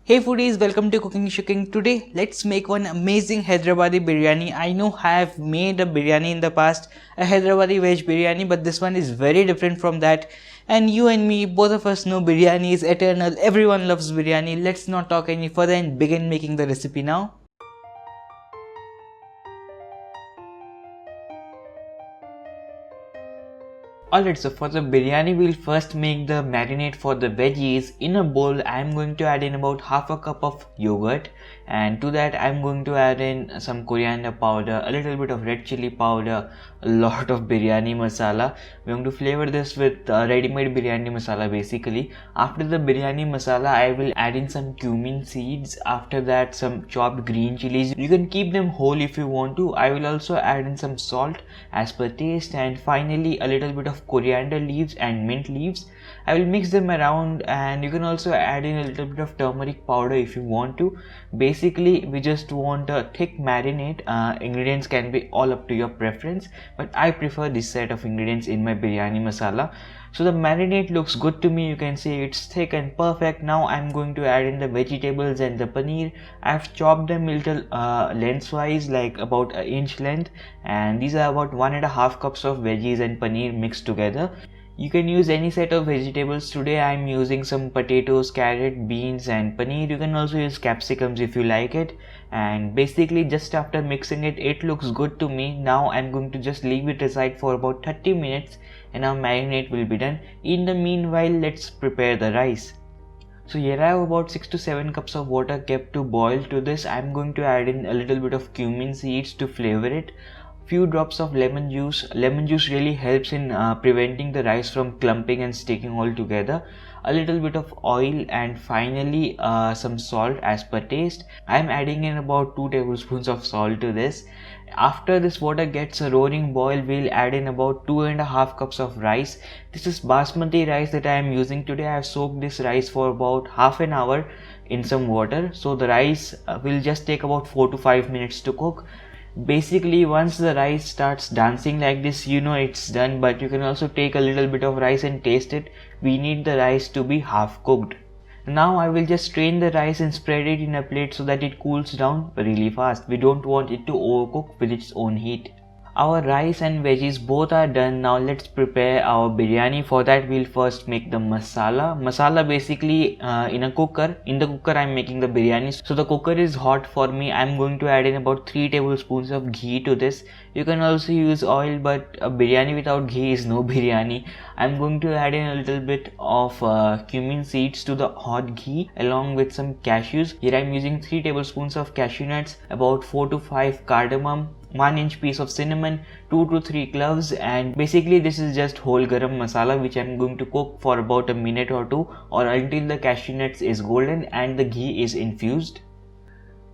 Hey foodies, welcome to CookingShooking. Today, let's make one amazing Hyderabadi Biryani. I know I have made a biryani in the past, a Hyderabadi Veg Biryani, but this one is very different from that. And you and me, both of us know biryani is eternal. Everyone loves biryani. Let's not talk any further and begin making the recipe now. Alright, so for the biryani, we'll first make the marinade for the veggies. In a bowl, I'm going to add in about half a cup of yogurt, and to that I'm going to add in some coriander powder, a little bit of red chili powder, a lot of biryani masala. We're going to flavor this with ready-made biryani masala basically. After the biryani masala, I will add in some cumin seeds. After that, some chopped green chilies. You can keep them whole if you want to. I will also add in some salt as per taste, and finally a little bit of coriander leaves and mint leaves. I will mix them around, and you can also add in a little bit of turmeric powder if you want to. Basically, we just want a thick marinade. Ingredients can be all up to your preference, but I prefer this set of ingredients in my biryani masala. So the marinade looks good to me. You can see it's thick and perfect. Now I'm going to add in the vegetables and the paneer. I've chopped them little lengthwise, like about an inch length, and these are about 1.5 cups of veggies and paneer mixed together. You can use any set of vegetables. Today I am using some potatoes, carrot, beans and paneer. You can also use capsicums if you like it. And basically just after mixing it, it looks good to me. Now I'm going to just leave it aside for about 30 minutes and our marinade will be done. In the meanwhile, let's prepare the rice. So here I have about 6 to 7 cups of water kept to boil. To this I'm going to add in a little bit of cumin seeds to flavor it. Few drops of lemon juice. Lemon juice really helps in preventing the rice from clumping and sticking all together. A little bit of oil, and finally some salt as per taste. I am adding in about 2 tablespoons of salt to this. After this water gets a roaring boil, we'll add in about 2.5 cups of rice. This is basmati rice that I am using today. I have soaked this rice for about half an hour in some water. So the rice will just take about 4 to 5 minutes to cook. Basically, once the rice starts dancing like this, you know it's done, but you can also take a little bit of rice and taste it. We need the rice to be half cooked. Now I will just strain the rice and spread it in a plate so that it cools down really fast. We don't want it to overcook with its own heat. Our rice and veggies both are done. Now let's prepare our biryani. For that, we'll first make the masala. Masala basically in a cooker. In the cooker I'm making the biryani. So the cooker is hot for me. I'm going to add in about 3 tablespoons of ghee to this. You can also use oil, but a biryani without ghee is no biryani. I'm going to add in a little bit of cumin seeds to the hot ghee along with some cashews. Here I'm using 3 tablespoons of cashew nuts, about 4 to 5 cardamom, 1 inch piece of cinnamon, 2 to 3 cloves, and basically this is just whole garam masala which I'm going to cook for about a minute or two, or until the cashew nuts is golden and the ghee is infused.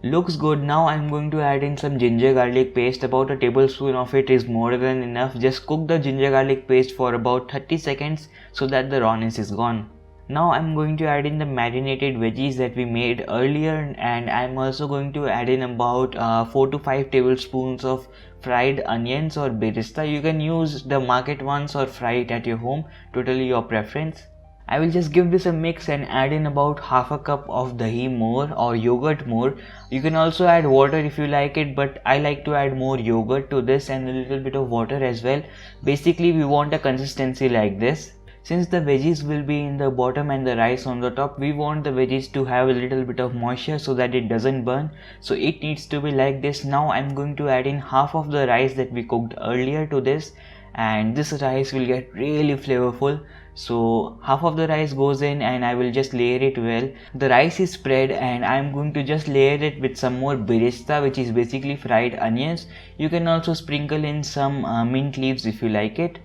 Looks good. Now I'm going to add in some ginger garlic paste. About a tablespoon of it is more than enough. Just cook the ginger garlic paste for about 30 seconds so that the rawness is gone. Now I'm going to add in the marinated veggies that we made earlier, and I'm also going to add in about 4 to 5 tablespoons of fried onions or birista. You can use the market ones or fry it at your home, totally your preference. I will just give this a mix and add in about half a cup of dahi more or yogurt more. You can also add water if you like it, but I like to add more yogurt to this and a little bit of water as well. Basically we want a consistency like this. Since the veggies will be in the bottom and the rice on the top, we want the veggies to have a little bit of moisture so that it doesn't burn. So it needs to be like this. Now I'm going to add in half of the rice that we cooked earlier to this, and this rice will get really flavorful. So half of the rice goes in and I will just layer it well. The rice is spread and I'm going to just layer it with some more birista, which is basically fried onions. You can also sprinkle in some mint leaves if you like it.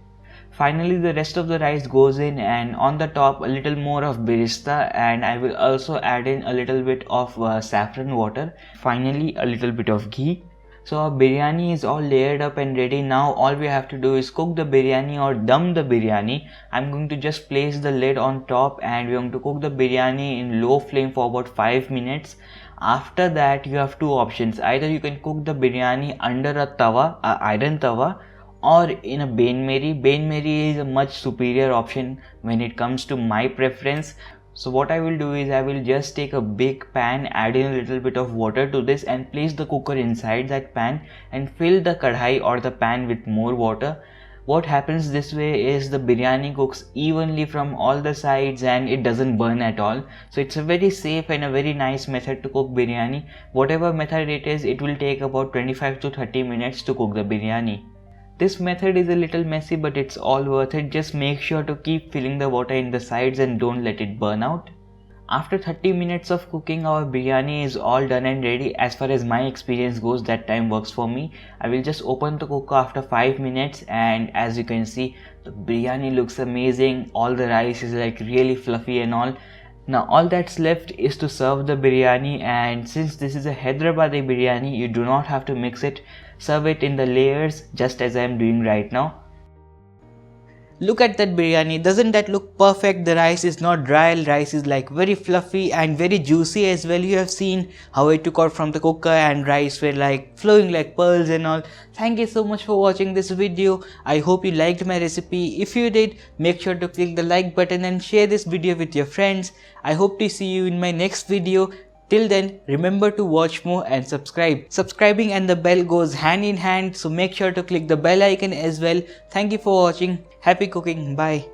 Finally, the rest of the rice goes in, and on the top a little more of birista, and I will also add in a little bit of saffron water. Finally, a little bit of ghee. So our biryani is all layered up and ready. Now all we have to do is cook the biryani or dum the biryani. I'm going to just place the lid on top and we're going to cook the biryani in low flame for about 5 minutes. After that, you have two options. Either you can cook the biryani under a tawa, iron tawa, or in a bain marie. Bain marie is a much superior option when it comes to my preference. So what I will do is I will just take a big pan, add in a little bit of water to this and place the cooker inside that pan and fill the kadhai or the pan with more water. What happens this way is the biryani cooks evenly from all the sides and it doesn't burn at all. So it's a very safe and a very nice method to cook biryani. Whatever method it is, it will take about 25 to 30 minutes to cook the biryani. This method is a little messy, but it's all worth it. Just make sure to keep filling the water in the sides and don't let it burn out. After 30 minutes of cooking, our biryani is all done and ready. As far as my experience goes, that time works for me. I will just open the cooker after 5 minutes, and as you can see, the biryani looks amazing. All the rice is like really fluffy and all. Now all that's left is to serve the biryani, and since this is a Hyderabadi biryani, you do not have to mix it. Serve it in the layers just as I am doing right now. Look at that biryani, doesn't that look perfect? The rice is not dry, rice is like very fluffy and very juicy as well. You have seen how I took out from the cooker and rice were like flowing like pearls and all. Thank you so much for watching this video. I hope you liked my recipe. If you did, make sure to click the like button and share this video with your friends. I hope to see you in my next video. Till then, remember to watch more and subscribe. Subscribing and the bell goes hand in hand, so make sure to click the bell icon as well. Thank you for watching. Happy cooking. Bye.